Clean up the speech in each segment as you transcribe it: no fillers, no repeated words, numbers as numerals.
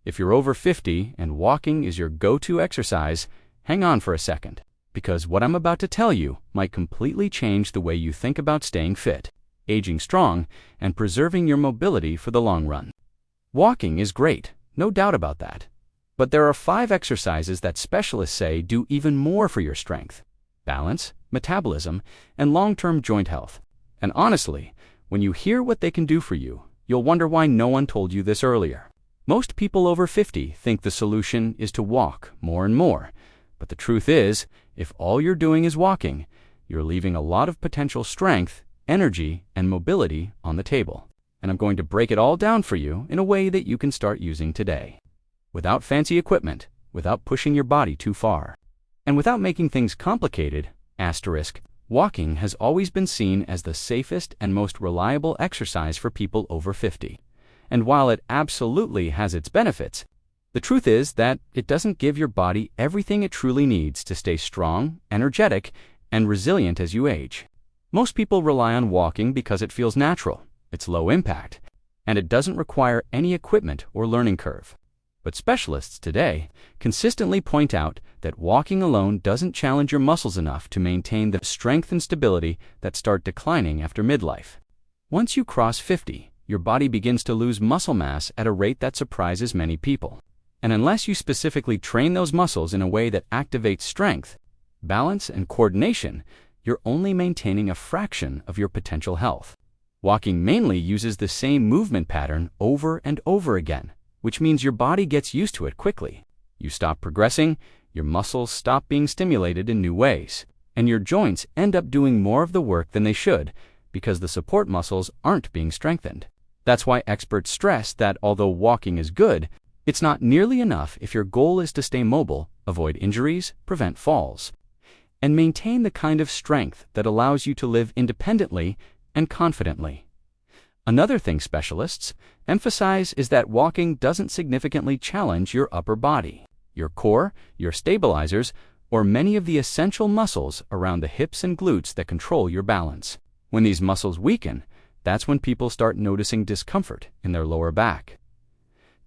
If you're over 50 and walking is your go-to exercise, hang on for a second, because what I'm about to tell you might completely change the way you think about staying fit, aging strong, and preserving your mobility for the long run. Walking is great, no doubt about that. But there are 5 exercises that specialists say do even more for your strength, balance, metabolism, and long-term joint health. And honestly, when you hear what they can do for you, you'll wonder why no one told you this earlier. Most people over 50 think the solution is to walk more and more. But the truth is, if all you're doing is walking, you're leaving a lot of potential strength, energy, and mobility on the table. And I'm going to break it all down for you in a way that you can start using today. Without fancy equipment, without pushing your body too far, and without making things complicated, walking has always been seen as the safest and most reliable exercise for people over 50. And while it absolutely has its benefits, the truth is that it doesn't give your body everything it truly needs to stay strong, energetic, and resilient as you age. Most people rely on walking because it feels natural, it's low impact, and it doesn't require any equipment or learning curve. But specialists today consistently point out that walking alone doesn't challenge your muscles enough to maintain the strength and stability that start declining after midlife. Once you cross 50, your body begins to lose muscle mass at a rate that surprises many people. And unless you specifically train those muscles in a way that activates strength, balance, and coordination, you're only maintaining a fraction of your potential health. Walking mainly uses the same movement pattern over and over again, which means your body gets used to it quickly. You stop progressing, your muscles stop being stimulated in new ways, and your joints end up doing more of the work than they should because the support muscles aren't being strengthened. That's why experts stress that although walking is good, it's not nearly enough if your goal is to stay mobile, avoid injuries, prevent falls, and maintain the kind of strength that allows you to live independently and confidently. Another thing specialists emphasize is that walking doesn't significantly challenge your upper body, your core, your stabilizers, or many of the essential muscles around the hips and glutes that control your balance. When these muscles weaken, that's when people start noticing discomfort in their lower back.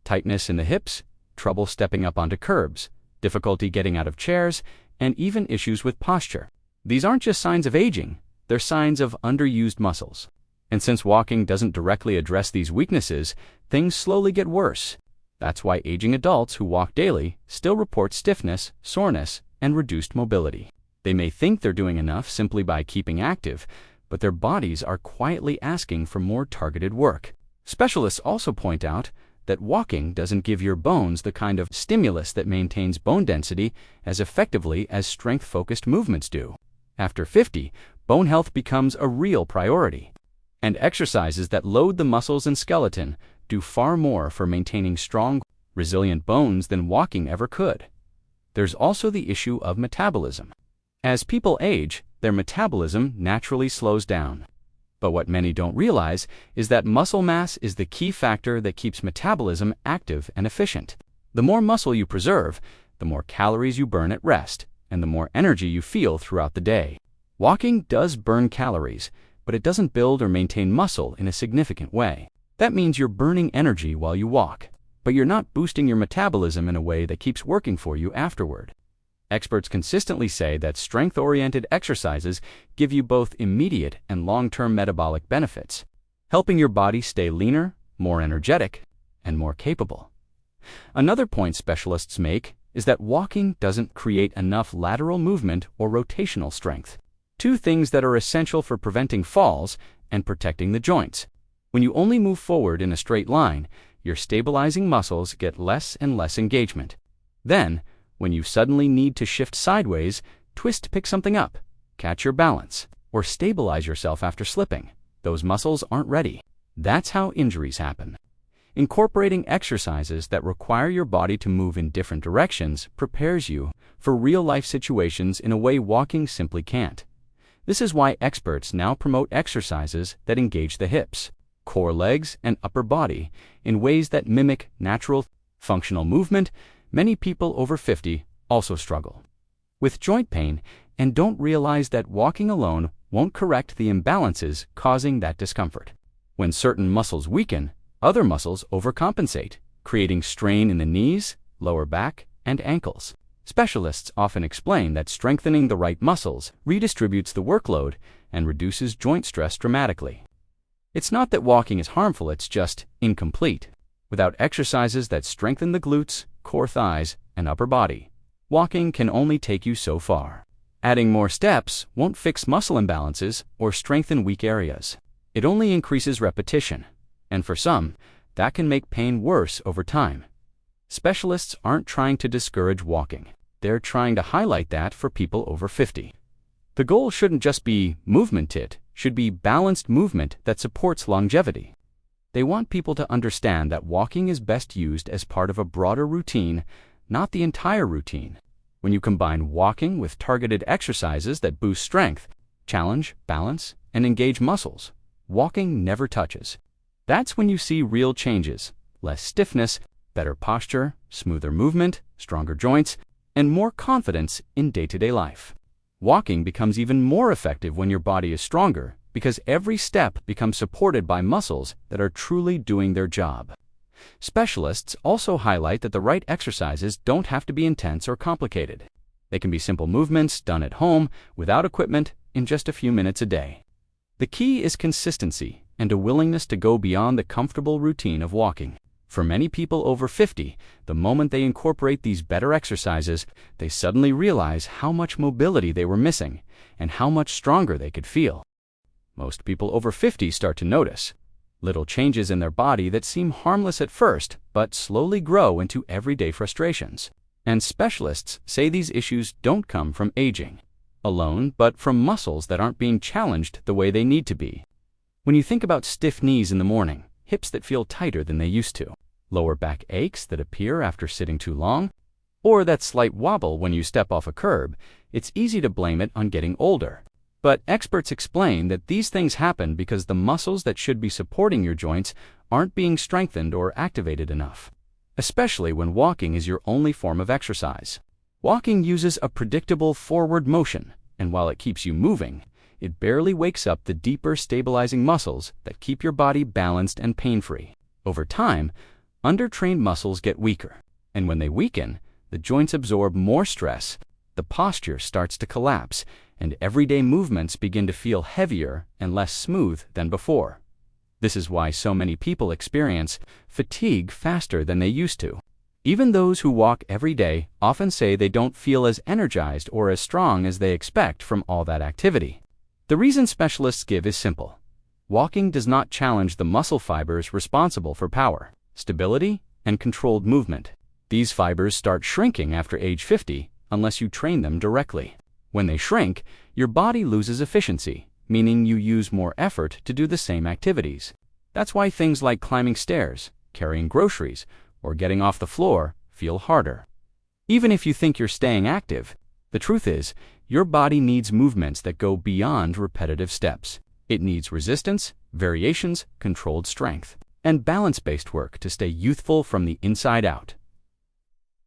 Tightness in the hips, trouble stepping up onto curbs, difficulty getting out of chairs, and even issues with posture. These aren't just signs of aging, they're signs of underused muscles. And since walking doesn't directly address these weaknesses, things slowly get worse. That's why aging adults who walk daily still report stiffness, soreness, and reduced mobility. They may think they're doing enough simply by keeping active, but their bodies are quietly asking for more targeted work. Specialists also point out that walking doesn't give your bones the kind of stimulus that maintains bone density as effectively as strength-focused movements do. After 50, bone health becomes a real priority, and exercises that load the muscles and skeleton do far more for maintaining strong, resilient bones than walking ever could. There's also the issue of metabolism. As people age, their metabolism naturally slows down. But what many don't realize is that muscle mass is the key factor that keeps metabolism active and efficient. The more muscle you preserve, the more calories you burn at rest, and the more energy you feel throughout the day. Walking does burn calories, but it doesn't build or maintain muscle in a significant way. That means you're burning energy while you walk, but you're not boosting your metabolism in a way that keeps working for you afterward. Experts consistently say that strength-oriented exercises give you both immediate and long-term metabolic benefits, helping your body stay leaner, more energetic, and more capable. Another point specialists make is that walking doesn't create enough lateral movement or rotational strength, two things that are essential for preventing falls and protecting the joints. When you only move forward in a straight line, your stabilizing muscles get less and less engagement. Then, when you suddenly need to shift sideways, twist to pick something up, catch your balance, or stabilize yourself after slipping, those muscles aren't ready. That's how injuries happen. Incorporating exercises that require your body to move in different directions prepares you for real-life situations in a way walking simply can't. This is why experts now promote exercises that engage the hips, core, legs, and upper body in ways that mimic natural, functional movement. Many people over 50 also struggle with joint pain and don't realize that walking alone won't correct the imbalances causing that discomfort. When certain muscles weaken, other muscles overcompensate, creating strain in the knees, lower back, and ankles. Specialists often explain that strengthening the right muscles redistributes the workload and reduces joint stress dramatically. It's not that walking is harmful, it's just incomplete. Without exercises that strengthen the glutes, core thighs, and upper body, walking can only take you so far. Adding more steps won't fix muscle imbalances or strengthen weak areas. It only increases repetition, and for some, that can make pain worse over time. Specialists aren't trying to discourage walking. They're trying to highlight that for people over 50. The goal shouldn't just be movement, it should be balanced movement that supports longevity. They want people to understand that walking is best used as part of a broader routine, not the entire routine. When you combine walking with targeted exercises that boost strength, challenge, balance, and engage muscles, walking never touches. That's when you see real changes: less stiffness, better posture, smoother movement, stronger joints, and more confidence in day-to-day life. Walking becomes even more effective when your body is stronger because every step becomes supported by muscles that are truly doing their job. Specialists also highlight that the right exercises don't have to be intense or complicated. They can be simple movements done at home without equipment in just a few minutes a day. The key is consistency and a willingness to go beyond the comfortable routine of walking. For many people over 50, the moment they incorporate these better exercises, they suddenly realize how much mobility they were missing and how much stronger they could feel. Most people over 50 start to notice little changes in their body that seem harmless at first, but slowly grow into everyday frustrations. And specialists say these issues don't come from aging alone, but from muscles that aren't being challenged the way they need to be. When you think about stiff knees in the morning, hips that feel tighter than they used to, lower back aches that appear after sitting too long, or that slight wobble when you step off a curb, it's easy to blame it on getting older. But experts explain that these things happen because the muscles that should be supporting your joints aren't being strengthened or activated enough, especially when walking is your only form of exercise. Walking uses a predictable forward motion, and while it keeps you moving, it barely wakes up the deeper stabilizing muscles that keep your body balanced and pain-free. Over time, undertrained muscles get weaker, and when they weaken, the joints absorb more stress, the posture starts to collapse, and everyday movements begin to feel heavier and less smooth than before. This is why so many people experience fatigue faster than they used to. Even those who walk every day often say they don't feel as energized or as strong as they expect from all that activity. The reason specialists give is simple. Walking does not challenge the muscle fibers responsible for power, stability, and controlled movement. These fibers start shrinking after age 50 unless you train them directly. When they shrink, your body loses efficiency, meaning you use more effort to do the same activities. That's why things like climbing stairs, carrying groceries, or getting off the floor feel harder. Even if you think you're staying active, the truth is, your body needs movements that go beyond repetitive steps. It needs resistance, variations, controlled strength, and balance-based work to stay youthful from the inside out.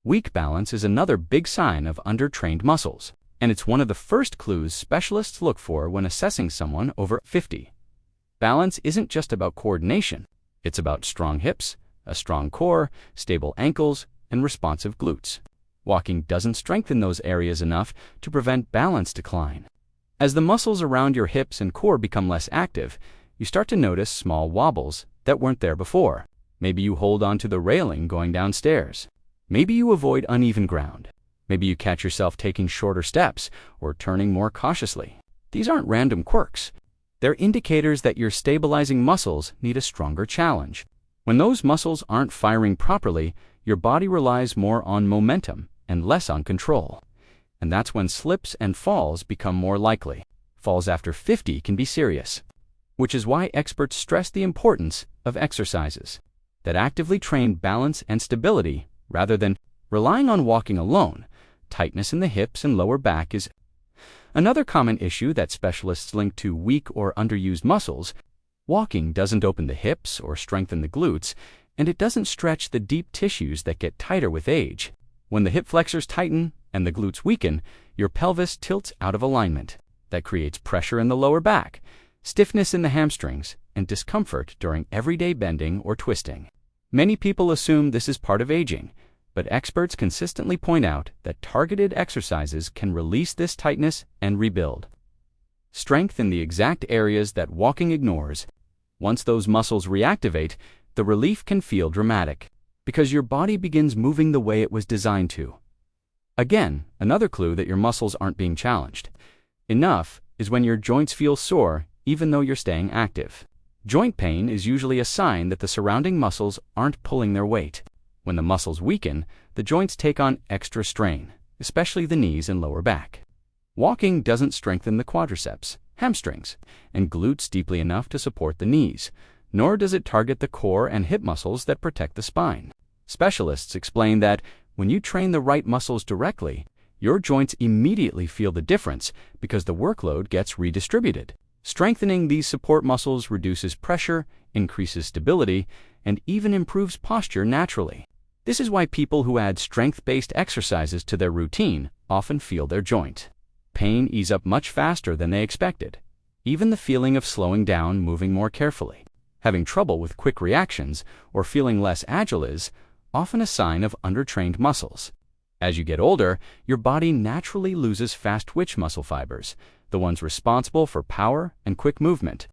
Weak balance is another big sign of undertrained muscles, and it's one of the first clues specialists look for when assessing someone over 50. Balance isn't just about coordination. It's about strong hips, a strong core, stable ankles, and responsive glutes. Walking doesn't strengthen those areas enough to prevent balance decline. As the muscles around your hips and core become less active, you start to notice small wobbles that weren't there before. Maybe you hold onto the railing going downstairs. Maybe you avoid uneven ground. Maybe you catch yourself taking shorter steps or turning more cautiously. These aren't random quirks. They're indicators that your stabilizing muscles need a stronger challenge. When those muscles aren't firing properly, your body relies more on momentum and less on control. And that's when slips and falls become more likely. Falls after 50 can be serious, which is why experts stress the importance of exercises that actively train balance and stability rather than relying on walking alone. Tightness in the hips and lower back is another common issue that specialists link to weak or underused muscles. Walking doesn't open the hips or strengthen the glutes, and it doesn't stretch the deep tissues that get tighter with age. When the hip flexors tighten and the glutes weaken, your pelvis tilts out of alignment. That creates pressure in the lower back, stiffness in the hamstrings, and discomfort during everyday bending or twisting. Many people assume this is part of aging, but experts consistently point out that targeted exercises can release this tightness and rebuild strength in the exact areas that walking ignores. Once those muscles reactivate, the relief can feel dramatic, because your body begins moving the way it was designed to. Again, another clue that your muscles aren't being challenged enough is when your joints feel sore even though you're staying active. Joint pain is usually a sign that the surrounding muscles aren't pulling their weight. When the muscles weaken, the joints take on extra strain, especially the knees and lower back. Walking doesn't strengthen the quadriceps, hamstrings, and glutes deeply enough to support the knees, nor does it target the core and hip muscles that protect the spine. Specialists explain that when you train the right muscles directly, your joints immediately feel the difference because the workload gets redistributed. Strengthening these support muscles reduces pressure, increases stability, and even improves posture naturally. This is why people who add strength-based exercises to their routine often feel their joint pain ease up much faster than they expected. Even the feeling of slowing down, moving more carefully, having trouble with quick reactions, or feeling less agile is often a sign of undertrained muscles. As you get older, your body naturally loses fast-twitch muscle fibers, the ones responsible for power and quick movement.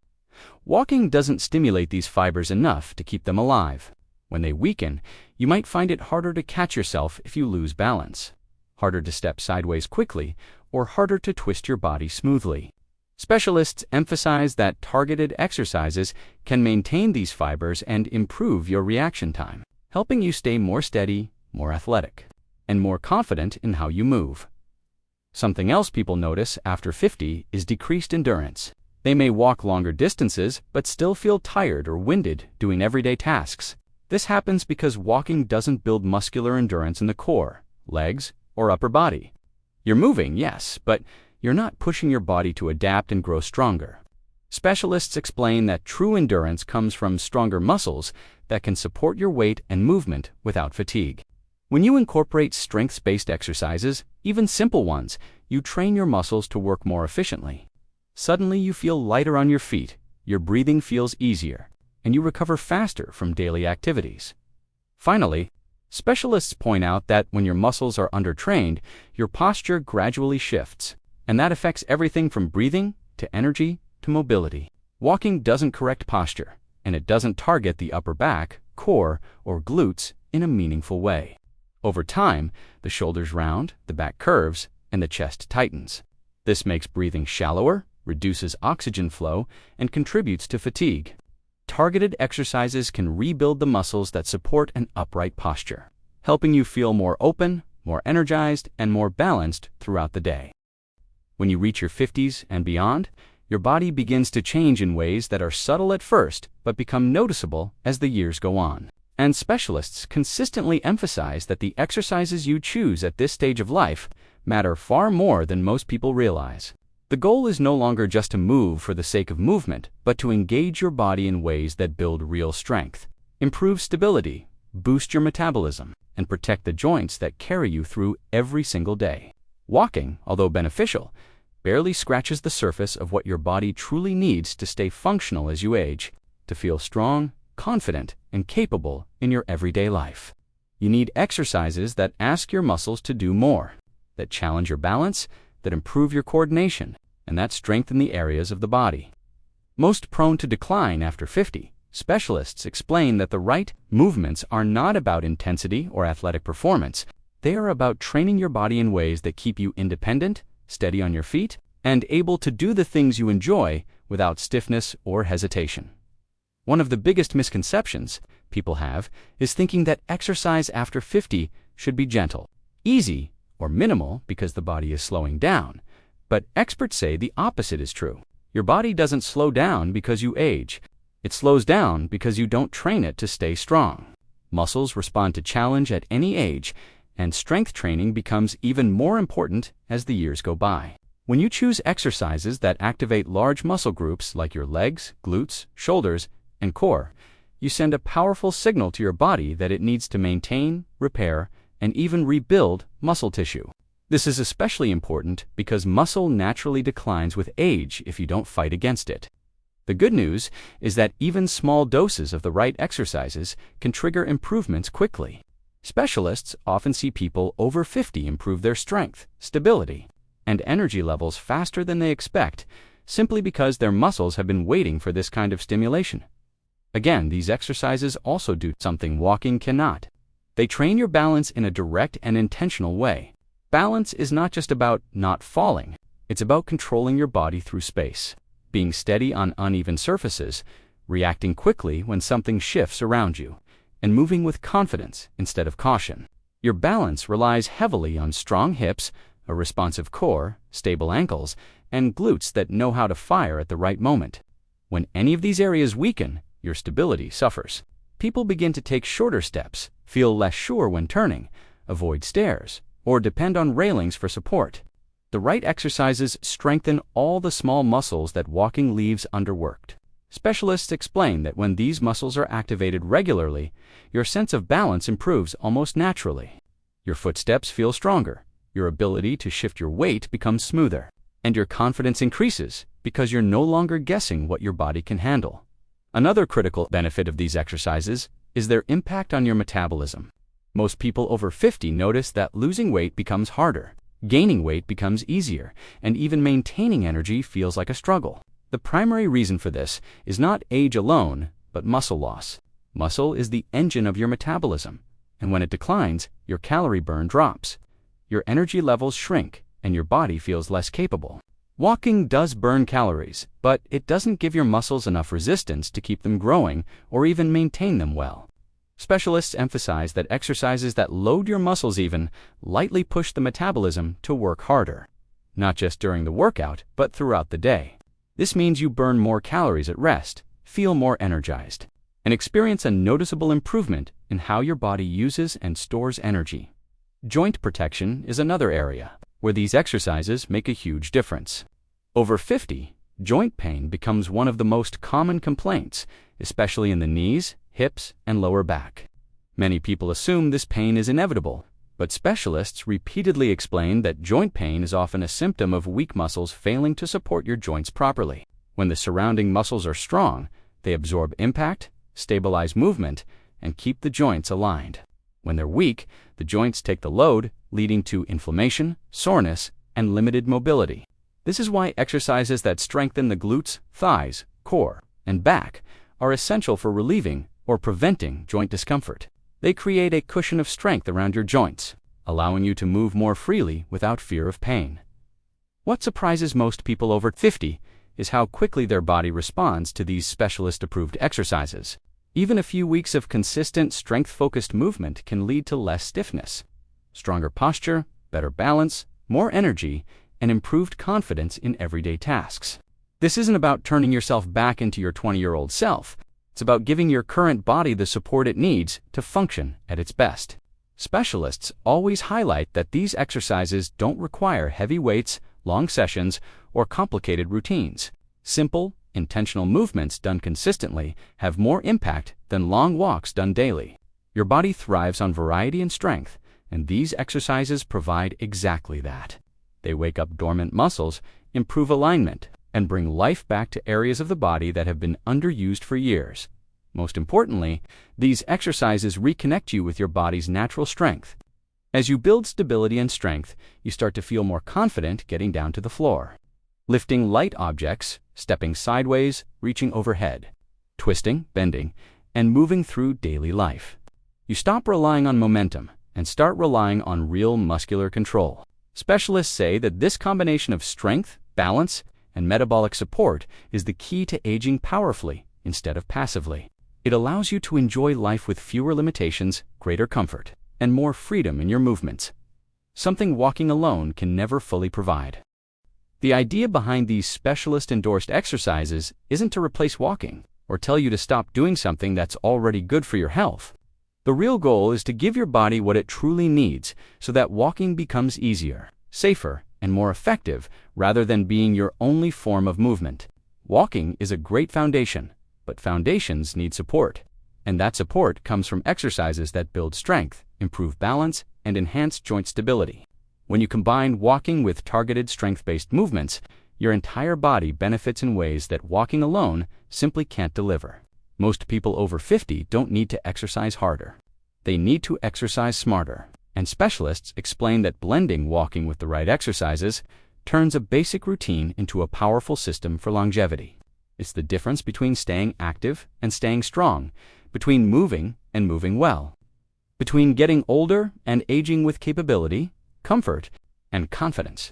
Walking doesn't stimulate these fibers enough to keep them alive. When they weaken, you might find it harder to catch yourself if you lose balance, harder to step sideways quickly, or harder to twist your body smoothly. Specialists emphasize that targeted exercises can maintain these fibers and improve your reaction time, helping you stay more steady, more athletic, and more confident in how you move. Something else people notice after 50 is decreased endurance. They may walk longer distances but still feel tired or winded doing everyday tasks. This happens because walking doesn't build muscular endurance in the core, legs, or upper body. You're moving, yes, but you're not pushing your body to adapt and grow stronger. Specialists explain that true endurance comes from stronger muscles that can support your weight and movement without fatigue. When you incorporate strength-based exercises, even simple ones, you train your muscles to work more efficiently. Suddenly you feel lighter on your feet, your breathing feels easier, and you recover faster from daily activities. Finally, specialists point out that when your muscles are undertrained, your posture gradually shifts, and that affects everything from breathing to energy to mobility. Walking doesn't correct posture, and it doesn't target the upper back, core, or glutes in a meaningful way. Over time, the shoulders round, the back curves, and the chest tightens. This makes breathing shallower, reduces oxygen flow, and contributes to fatigue. Targeted exercises can rebuild the muscles that support an upright posture, helping you feel more open, more energized, and more balanced throughout the day. When you reach your 50s and beyond, your body begins to change in ways that are subtle at first but become noticeable as the years go on. And specialists consistently emphasize that the exercises you choose at this stage of life matter far more than most people realize. The goal is no longer just to move for the sake of movement, but to engage your body in ways that build real strength, improve stability, boost your metabolism, and protect the joints that carry you through every single day. Walking, although beneficial, barely scratches the surface of what your body truly needs to stay functional as you age, to feel strong, confident, and capable in your everyday life. You need exercises that ask your muscles to do more, that challenge your balance, that improve your coordination, and that strengthen the areas of the body most prone to decline after 50. Specialists explain that the right movements are not about intensity or athletic performance. They are about training your body in ways that keep you independent, steady on your feet, and able to do the things you enjoy without stiffness or hesitation. One of the biggest misconceptions people have is thinking that exercise after 50 should be gentle, easy, or minimal because the body is slowing down. But experts say the opposite is true. Your body doesn't slow down because you age. It slows down because you don't train it to stay strong. Muscles respond to challenge at any age, and strength training becomes even more important as the years go by. When you choose exercises that activate large muscle groups like your legs, glutes, shoulders, and core, you send a powerful signal to your body that it needs to maintain, repair, and even rebuild muscle tissue. This is especially important because muscle naturally declines with age if you don't fight against it. The good news is that even small doses of the right exercises can trigger improvements quickly. Specialists often see people over 50 improve their strength, stability, and energy levels faster than they expect, simply because their muscles have been waiting for this kind of stimulation. Again, these exercises also do something walking cannot. They train your balance in a direct and intentional way. Balance is not just about not falling, it's about controlling your body through space, being steady on uneven surfaces, reacting quickly when something shifts around you, and moving with confidence instead of caution. Your balance relies heavily on strong hips, a responsive core, stable ankles, and glutes that know how to fire at the right moment. When any of these areas weaken, your stability suffers. People begin to take shorter steps, feel less sure when turning, avoid stairs, or depend on railings for support. The right exercises strengthen all the small muscles that walking leaves underworked. Specialists explain that when these muscles are activated regularly, your sense of balance improves almost naturally. Your footsteps feel stronger, your ability to shift your weight becomes smoother, and your confidence increases because you're no longer guessing what your body can handle. Another critical benefit of these exercises is their impact on your metabolism. Most people over 50 notice that losing weight becomes harder, gaining weight becomes easier, and even maintaining energy feels like a struggle. The primary reason for this is not age alone, but muscle loss. Muscle is the engine of your metabolism, and when it declines, your calorie burn drops. Your energy levels shrink, and your body feels less capable. Walking does burn calories, but it doesn't give your muscles enough resistance to keep them growing or even maintain them well. Specialists emphasize that exercises that load your muscles even lightly push the metabolism to work harder, not just during the workout, but throughout the day. This means you burn more calories at rest, feel more energized, and experience a noticeable improvement in how your body uses and stores energy. Joint protection is another area where these exercises make a huge difference. Over 50, joint pain becomes one of the most common complaints, especially in the knees, hips, and lower back. Many people assume this pain is inevitable, but specialists repeatedly explain that joint pain is often a symptom of weak muscles failing to support your joints properly. When the surrounding muscles are strong, they absorb impact, stabilize movement, and keep the joints aligned. When they're weak, the joints take the load, leading to inflammation, soreness, and limited mobility. This is why exercises that strengthen the glutes, thighs, core, and back are essential for relieving or preventing joint discomfort. They create a cushion of strength around your joints, allowing you to move more freely without fear of pain. What surprises most people over 50 is how quickly their body responds to these specialist-approved exercises. Even a few weeks of consistent, strength-focused movement can lead to less stiffness, stronger posture, better balance, more energy, and improved confidence in everyday tasks. This isn't about turning yourself back into your 20-year-old self. It's about giving your current body the support it needs to function at its best. Specialists always highlight that these exercises don't require heavy weights, long sessions, or complicated routines. Simple, intentional movements done consistently have more impact than long walks done daily. Your body thrives on variety and strength, and these exercises provide exactly that. They wake up dormant muscles, improve alignment, and bring life back to areas of the body that have been underused for years. Most importantly, these exercises reconnect you with your body's natural strength. As you build stability and strength, you start to feel more confident getting down to the floor, lifting light objects, stepping sideways, reaching overhead, twisting, bending, and moving through daily life. You stop relying on momentum and start relying on real muscular control. Specialists say that this combination of strength, balance, and metabolic support is the key to aging powerfully instead of passively. It allows you to enjoy life with fewer limitations, greater comfort, and more freedom in your movements, something walking alone can never fully provide. The idea behind these specialist-endorsed exercises isn't to replace walking or tell you to stop doing something that's already good for your health. The real goal is to give your body what it truly needs so that walking becomes easier, safer, and more effective rather than being your only form of movement. Walking is a great foundation, but foundations need support, and that support comes from exercises that build strength, improve balance, and enhance joint stability. When you combine walking with targeted strength-based movements, your entire body benefits in ways that walking alone simply can't deliver. Most people over 50 don't need to exercise harder. They need to exercise smarter. And specialists explain that blending walking with the right exercises turns a basic routine into a powerful system for longevity. It's the difference between staying active and staying strong, between moving and moving well, between getting older and aging with capability, comfort, and confidence.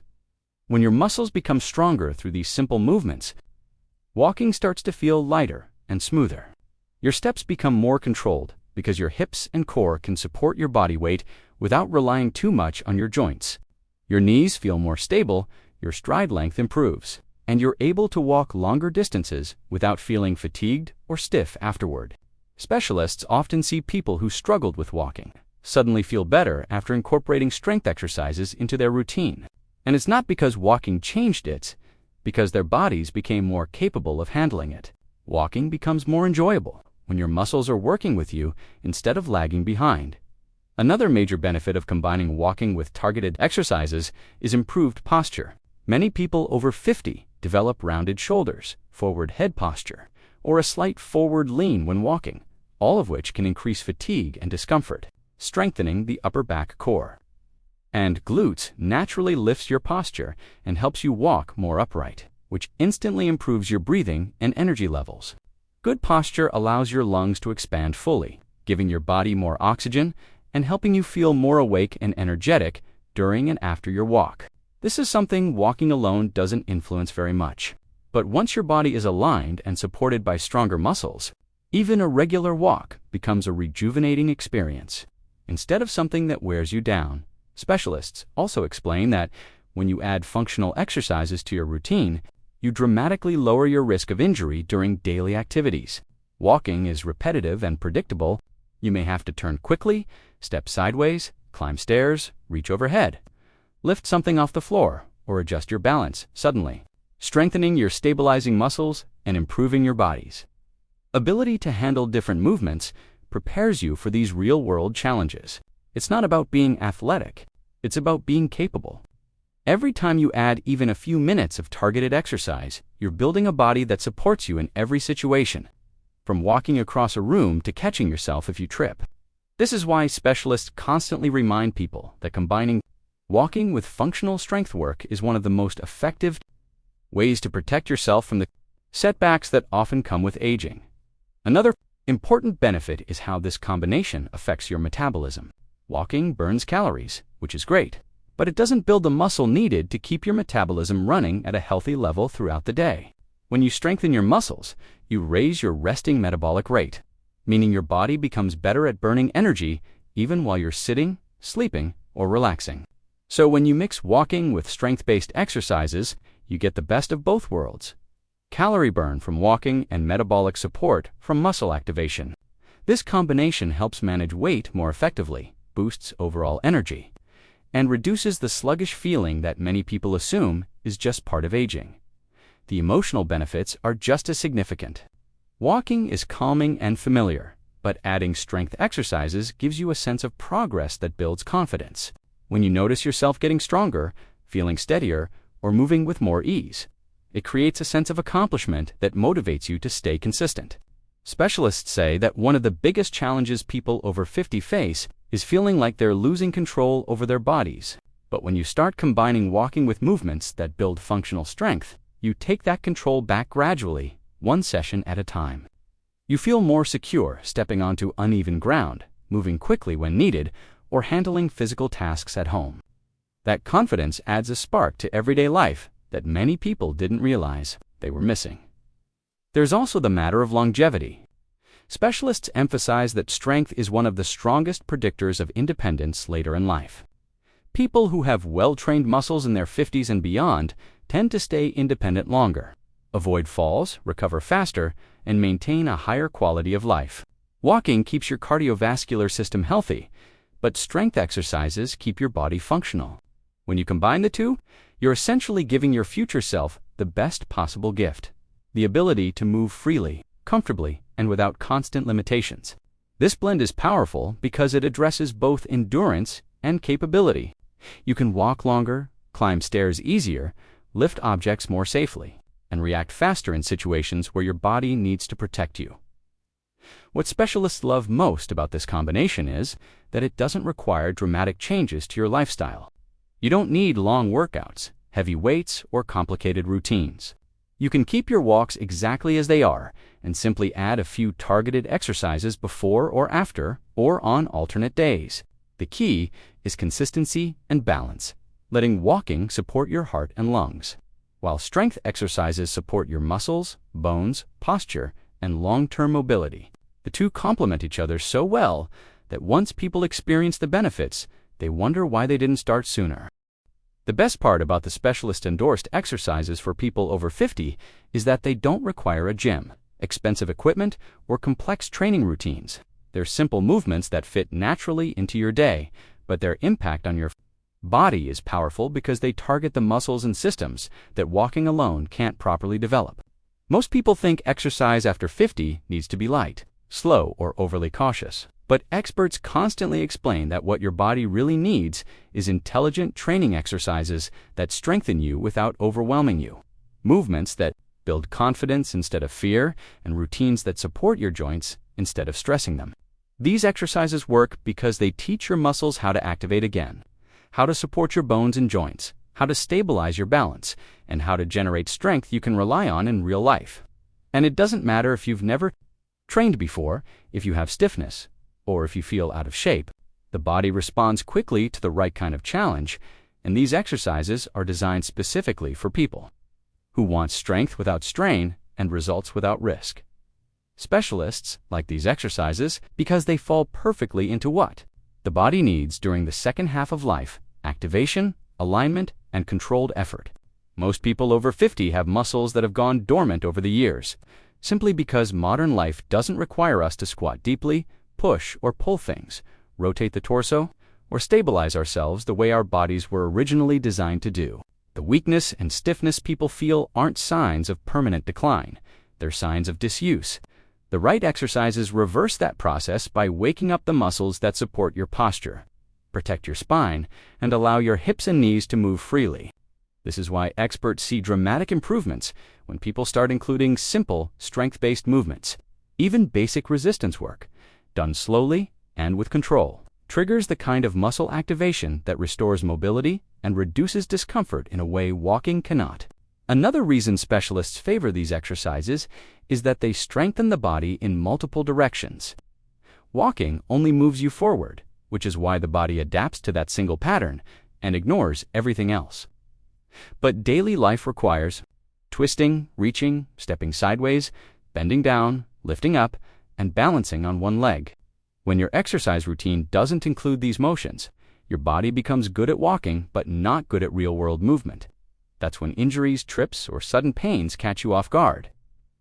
When your muscles become stronger through these simple movements, walking starts to feel lighter and smoother. Your steps become more controlled because your hips and core can support your body weight without relying too much on your joints. Your knees feel more stable, your stride length improves, and you're able to walk longer distances without feeling fatigued or stiff afterward. Specialists often see people who struggled with walking suddenly feel better after incorporating strength exercises into their routine. And it's not because walking changed it, because their bodies became more capable of handling it. Walking becomes more enjoyable when your muscles are working with you instead of lagging behind. Another major benefit of combining walking with targeted exercises is improved posture. Many people over 50 develop rounded shoulders, forward head posture, or a slight forward lean when walking, all of which can increase fatigue and discomfort, strengthening the upper back core. And glutes naturally lifts your posture and helps you walk more upright, which instantly improves your breathing and energy levels. Good posture allows your lungs to expand fully, giving your body more oxygen and helping you feel more awake and energetic during and after your walk. This is something walking alone doesn't influence very much. But once your body is aligned and supported by stronger muscles, even a regular walk becomes a rejuvenating experience, instead of something that wears you down. Specialists also explain that when you add functional exercises to your routine, you dramatically lower your risk of injury during daily activities. Walking is repetitive and predictable. You may have to turn quickly, step sideways, climb stairs, reach overhead, lift something off the floor, or adjust your balance suddenly, strengthening your stabilizing muscles and improving your body's ability to handle different movements prepares you for these real-world challenges. It's not about being athletic, it's about being capable. Every time you add even a few minutes of targeted exercise, you're building a body that supports you in every situation, from walking across a room to catching yourself if you trip. This is why specialists constantly remind people that combining walking with functional strength work is one of the most effective ways to protect yourself from the setbacks that often come with aging. Another important benefit is how this combination affects your metabolism. Walking burns calories, which is great, but it doesn't build the muscle needed to keep your metabolism running at a healthy level throughout the day. When you strengthen your muscles, you raise your resting metabolic rate, meaning your body becomes better at burning energy even while you're sitting, sleeping, or relaxing. So when you mix walking with strength-based exercises, you get the best of both worlds: calorie burn from walking and metabolic support from muscle activation. This combination helps manage weight more effectively, boosts overall energy, and reduces the sluggish feeling that many people assume is just part of aging. The emotional benefits are just as significant. Walking is calming and familiar, but adding strength exercises gives you a sense of progress that builds confidence. When you notice yourself getting stronger, feeling steadier, or moving with more ease, it creates a sense of accomplishment that motivates you to stay consistent. Specialists say that one of the biggest challenges people over 50 face is feeling like they're losing control over their bodies. But when you start combining walking with movements that build functional strength, you take that control back gradually, one session at a time. You feel more secure stepping onto uneven ground, moving quickly when needed, or handling physical tasks at home. That confidence adds a spark to everyday life that many people didn't realize they were missing. There's also the matter of longevity. Specialists emphasize that strength is one of the strongest predictors of independence later in life. People who have well-trained muscles in their 50s and beyond tend to stay independent longer, avoid falls, recover faster, and maintain a higher quality of life. Walking keeps your cardiovascular system healthy, but strength exercises keep your body functional. When you combine the two, you're essentially giving your future self the best possible gift: the ability to move freely, comfortably, and without constant limitations. This blend is powerful because it addresses both endurance and capability. You can walk longer, climb stairs easier, lift objects more safely, and react faster in situations where your body needs to protect you. What specialists love most about this combination is that it doesn't require dramatic changes to your lifestyle. You don't need long workouts, heavy weights, or complicated routines. You can keep your walks exactly as they are and simply add a few targeted exercises before or after, or on alternate days. The key is consistency and balance, letting walking support your heart and lungs, while strength exercises support your muscles, bones, posture, and long-term mobility. The two complement each other so well that once people experience the benefits, they wonder why they didn't start sooner. The best part about the specialist-endorsed exercises for people over 50 is that they don't require a gym, expensive equipment, or complex training routines. They're simple movements that fit naturally into your day, but their impact on your body is powerful because they target the muscles and systems that walking alone can't properly develop. Most people think exercise after 50 needs to be light, slow, or overly cautious. But experts constantly explain that what your body really needs is intelligent training exercises that strengthen you without overwhelming you, movements that build confidence instead of fear, and routines that support your joints instead of stressing them. These exercises work because they teach your muscles how to activate again, how to support your bones and joints, how to stabilize your balance, and how to generate strength you can rely on in real life. And it doesn't matter if you've never trained before, if you have stiffness, or if you feel out of shape. The body responds quickly to the right kind of challenge, and these exercises are designed specifically for people who want strength without strain and results without risk. Specialists like these exercises because they fall perfectly into what the body needs during the second half of life: activation, alignment, and controlled effort. Most people over 50 have muscles that have gone dormant over the years, simply because modern life doesn't require us to squat deeply, push or pull things, rotate the torso, or stabilize ourselves the way our bodies were originally designed to do. The weakness and stiffness people feel aren't signs of permanent decline, they're signs of disuse. The right exercises reverse that process by waking up the muscles that support your posture, protect your spine, and allow your hips and knees to move freely. This is why experts see dramatic improvements when people start including simple, strength-based movements. Even basic resistance work, done slowly and with control, triggers the kind of muscle activation that restores mobility and reduces discomfort in a way walking cannot. Another reason specialists favor these exercises is that they strengthen the body in multiple directions. Walking only moves you forward, which is why the body adapts to that single pattern and ignores everything else. But daily life requires twisting, reaching, stepping sideways, bending down, lifting up, and balancing on one leg. When your exercise routine doesn't include these motions, your body becomes good at walking but not good at real-world movement. That's when injuries, trips, or sudden pains catch you off guard.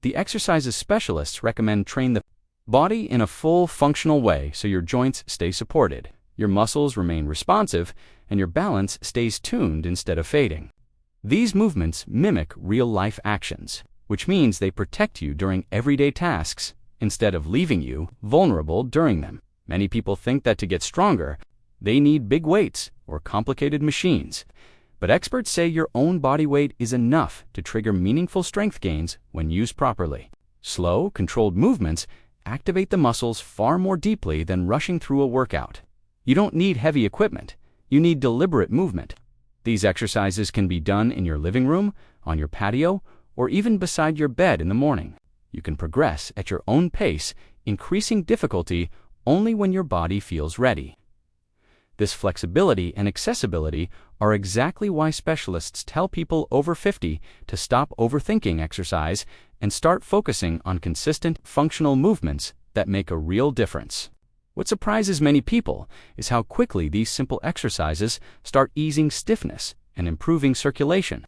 The exercises specialists recommend train the body in a full, functional way so your joints stay supported, your muscles remain responsive, and your balance stays tuned instead of fading. These movements mimic real-life actions, which means they protect you during everyday tasks instead of leaving you vulnerable during them. Many people think that to get stronger, they need big weights or complicated machines. But experts say your own body weight is enough to trigger meaningful strength gains when used properly. Slow, controlled movements activate the muscles far more deeply than rushing through a workout. You don't need heavy equipment. You need deliberate movement. These exercises can be done in your living room, on your patio, or even beside your bed in the morning. You can progress at your own pace, increasing difficulty only when your body feels ready. This flexibility and accessibility are exactly why specialists tell people over 50 to stop overthinking exercise and start focusing on consistent, functional movements that make a real difference. What surprises many people is how quickly these simple exercises start easing stiffness and improving circulation.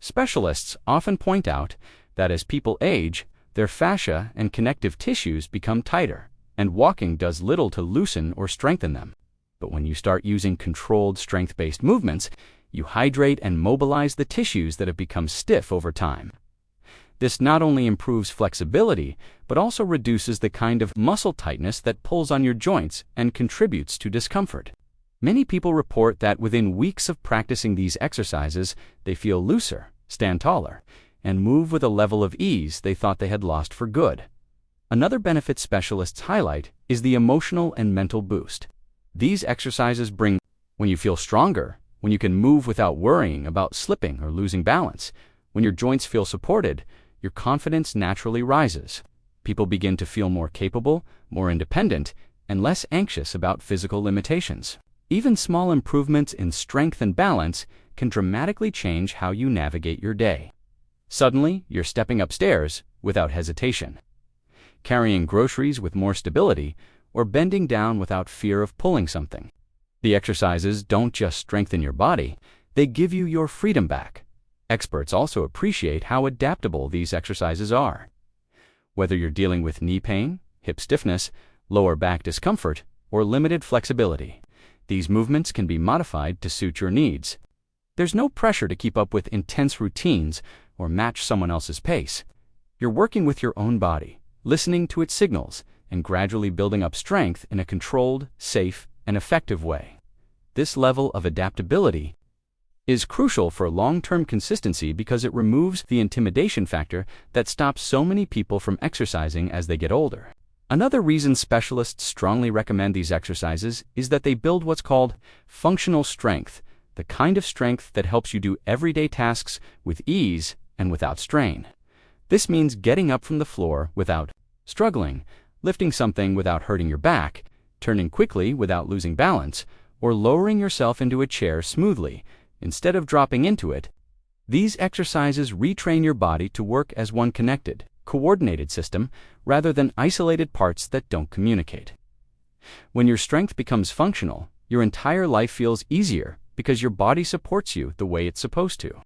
Specialists often point out that as people age, their fascia and connective tissues become tighter, and walking does little to loosen or strengthen them. But when you start using controlled strength-based movements, you hydrate and mobilize the tissues that have become stiff over time. This not only improves flexibility, but also reduces the kind of muscle tightness that pulls on your joints and contributes to discomfort. Many people report that within weeks of practicing these exercises, they feel looser, stand taller, and move with a level of ease they thought they had lost for good. Another benefit specialists highlight is the emotional and mental boost. These exercises bring when you feel stronger, when you can move without worrying about slipping or losing balance, when your joints feel supported, your confidence naturally rises. People begin to feel more capable, more independent, and less anxious about physical limitations. Even small improvements in strength and balance can dramatically change how you navigate your day. Suddenly, you're stepping upstairs without hesitation, carrying groceries with more stability, or bending down without fear of pulling something. The exercises don't just strengthen your body, they give you your freedom back. Experts also appreciate how adaptable these exercises are. Whether you're dealing with knee pain, hip stiffness, lower back discomfort, or limited flexibility, these movements can be modified to suit your needs. There's no pressure to keep up with intense routines or match someone else's pace. You're working with your own body, listening to its signals, and gradually building up strength in a controlled, safe, and effective way. This level of adaptability is crucial for long-term consistency because it removes the intimidation factor that stops so many people from exercising as they get older. Another reason specialists strongly recommend these exercises is that they build what's called functional strength, the kind of strength that helps you do everyday tasks with ease and without strain. This means getting up from the floor without struggling, lifting something without hurting your back, turning quickly without losing balance, or lowering yourself into a chair smoothly instead of dropping into it. These exercises retrain your body to work as one connected, coordinated system rather than isolated parts that don't communicate. When your strength becomes functional, your entire life feels easier because your body supports you the way it's supposed to.